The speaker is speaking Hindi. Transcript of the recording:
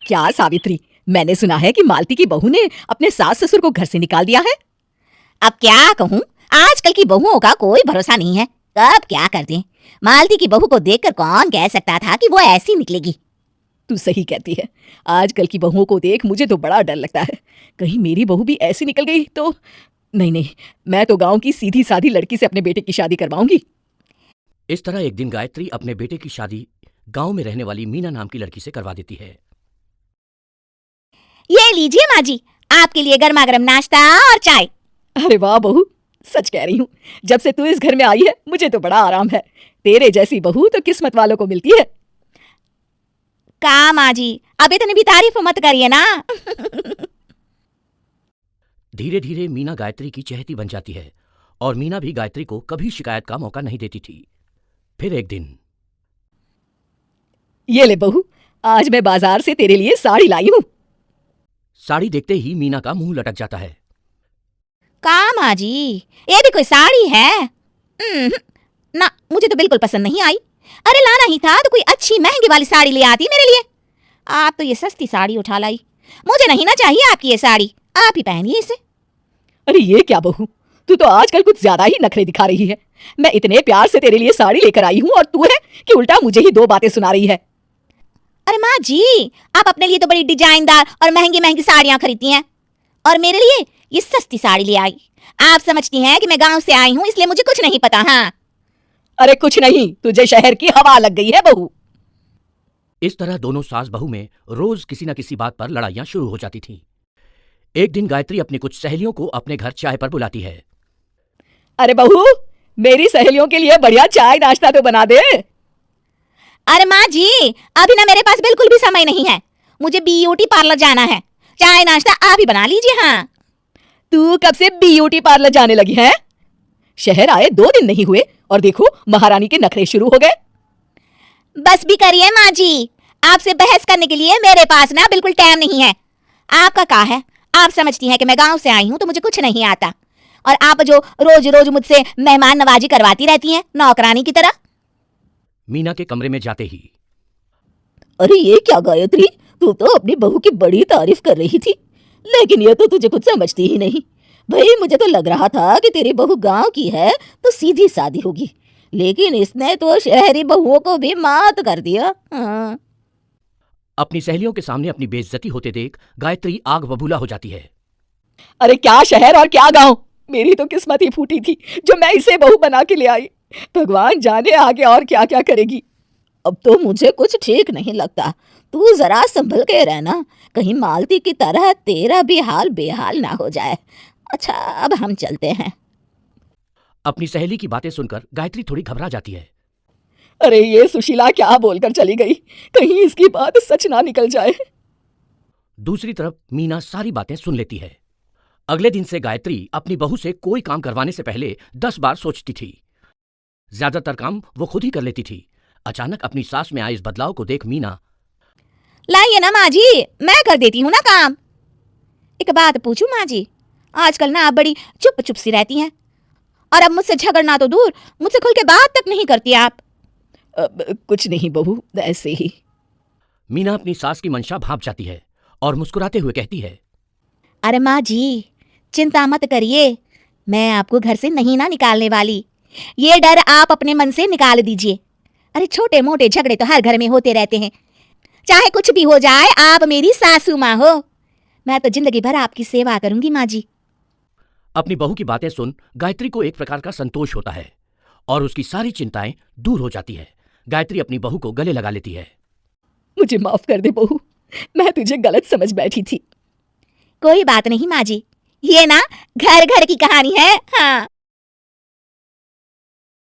क्या सावित्री, मैंने सुना है कि मालती की बहू ने अपने सास ससुर को घर से निकाल दिया है। अब क्या कहूँ, आजकल की बहुओं का कोई भरोसा नहीं है, कब क्या कर दें। मालती की बहू को देखकर कौन कह सकता था कि वो ऐसी निकलेगी। तू सही कहती है, आजकल की बहुओं को देख मुझे तो बड़ा डर लगता है, कहीं मेरी बहू भी ऐसी निकल गई तो। नहीं, मैं तो गांव की सीधी साधी लड़की से अपने बेटे की शादी करवाऊंगी। इस तरह एक दिन गायत्री अपने बेटे की शादी गांव में रहने वाली मीना नाम की लड़की से करवा देती है। ये लीजिए माँ जी, आपके लिए गर्मा गर्म नाश्ता और चाय। अरे वाह बहू, सच कह रही हूँ, जब से तू इस घर में आई है मुझे तो बड़ा आराम है। तेरे जैसी बहू तो किस्मत वालों को मिलती है। का माँ जी, अब इतनी भी तारीफ मत करिए ना। धीरे धीरे मीना गायत्री की चहेती बन जाती है और मीना भी गायत्री को कभी शिकायत का मौका नहीं देती थी। फिर एक दिन, ये ले बहू, आज मैं बाजार से तेरे लिए साड़ी लाई हूँ। साड़ी देखते ही मीना का मुंह लटक जाता है। का माँ जी, ये भी कोई साड़ी है? ना, मुझे तो बिल्कुल पसंद नहीं आई। अरे लाना ही था तो कोई अच्छी महंगी वाली साड़ी ले आती मेरे लिए। आप तो ये सस्ती साड़ी उठा लाई। मुझे नहीं ना चाहिए आपकी ये साड़ी, आप ही पहनिए इसे। अरे ये क्या बहू, तू तो आजकल कुछ ज्यादा ही नखरे दिखा रही है। मैं इतने प्यार से तेरे लिए साड़ी लेकर आई हूँ और तू है कि उल्टा मुझे ही दो बातें सुना रही है। अरे माँ जी, आप अपने लिए तो बड़ी डिजाइनदार और महंगी महंगी साड़ियां खरीदती हैं और मेरे लिए ये सस्ती साड़ी ले आई। आप समझती हैं कि मैं गांव से आई हूँ इसलिए मुझे कुछ नहीं पता। हाँ, अरे कुछ नहीं, तुझे शहर की हवा लग गई है बहू। इस तरह दोनों सास बहू में रोज किसी न किसी बात पर लड़ाइयां शुरू हो जाती थीं। एक दिन गायत्री अपनी कुछ सहेलियों को अपने घर चाय पर बुलाती है। अरे बहू, मेरी सहेलियों के लिए बढ़िया चाय नाश्ता तो बना दे। अरे माँ जी, अभी ना मेरे पास बिल्कुल भी समय नहीं है, मुझे ब्यूटी पार्लर जाना है। चाय नाश्ता आप ही बना लीजिए। हाँ, तू कब से ब्यूटी पार्लर जाने लगी है? शहर आए 2 दिन नहीं हुए और देखो महारानी के नखरे शुरू हो गए। बस भी करिए माँ जी, आपसे बहस करने के लिए मेरे पास ना बिल्कुल टाइम नहीं है। आपका क्या है, आप समझती हैं कि मैं गांव से आई हूं तो मुझे कुछ नहीं आता, और आप जो रोज रोज मुझसे मेहमान नवाजी करवाती रहती हैं नौकरानी की तरह। मीना के कमरे में जाते ही, अरे ये क्या गायत्री, तू तो अपनी बहू की बड़ी तारीफ कर रही थी, लेकिन ये तो तुझे कुछ समझती ही नहीं। भाई मुझे तो लग रहा था कि तेरी बहू गांव की है तो सीधी सादी होगी, लेकिन इसने तो शहरी बहुओं को भी मात कर दिया। हाँ। अपनी सहेलियों के सामने अपनी बेइज्जती होते देख गायत्री आग बबूला हो जाती है। अरे क्या शहर और क्या गांव, मेरी तो किस्मत ही फूटी थी जो मैं इसे बहू बना के ले आई। भगवान जाने आगे और क्या क्या करेगी। अब तो मुझे कुछ ठीक नहीं लगता, तू जरा संभल के रहना, कहीं मालती की तरह तेरा भी हाल बेहाल ना हो जाए। अच्छा, अब हम चलते हैं। अपनी सहेली की बातें सुनकर गायत्री थोड़ी घबरा जाती है। अरे ये सुशीला क्या बोलकर चली गई, कहीं इसकी बात सच ना निकल जाए। दूसरी तरफ मीना सारी बातें सुन लेती है। अगले दिन से गायत्री अपनी बहू से कोई काम करवाने से पहले 10 बार सोचती थी। ज्यादातर काम वो खुद ही कर लेती थी। अचानक अपनी सास में आए इस बदलाव को देख मीना, लाइए ना माँ जी, मैं कर देती हूँ ना काम। एक बात पूछूं माँ जी, आजकल ना आप बड़ी चुप चुप सी रहती हैं, और अब मुझसे झगड़ना तो दूर, मुझसे खुल के बात तक नहीं करती आप। कुछ नहीं बहू, ऐसे ही। मीना अपनी सास की मंशा भांप जाती है और मुस्कुराते हुए कहती है, अरे माँ जी, चिंता मत करिए, मैं आपको घर से नहीं ना निकालने वाली। ये डर आप अपने मन से निकाल दीजिए। अरे छोटे मोटे झगड़े तो हर घर में होते रहते हैं, चाहे कुछ भी हो जाए, आप मेरी सासू माँ हो। मैं तो जिंदगी भर आपकी सेवा करूंगी माँ जी। अपनी बहू की बातें सुन गायत्री को एक प्रकार का संतोष होता है और उसकी सारी चिंताएं दूर हो जाती है। गायत्री अपनी बहू को गले लगा लेती है। मुझे माफ कर दे बहू, मैं तुझे गलत समझ बैठी थी। कोई बात नहीं माँ जी, ये ना घर घर की कहानी है। हाँ।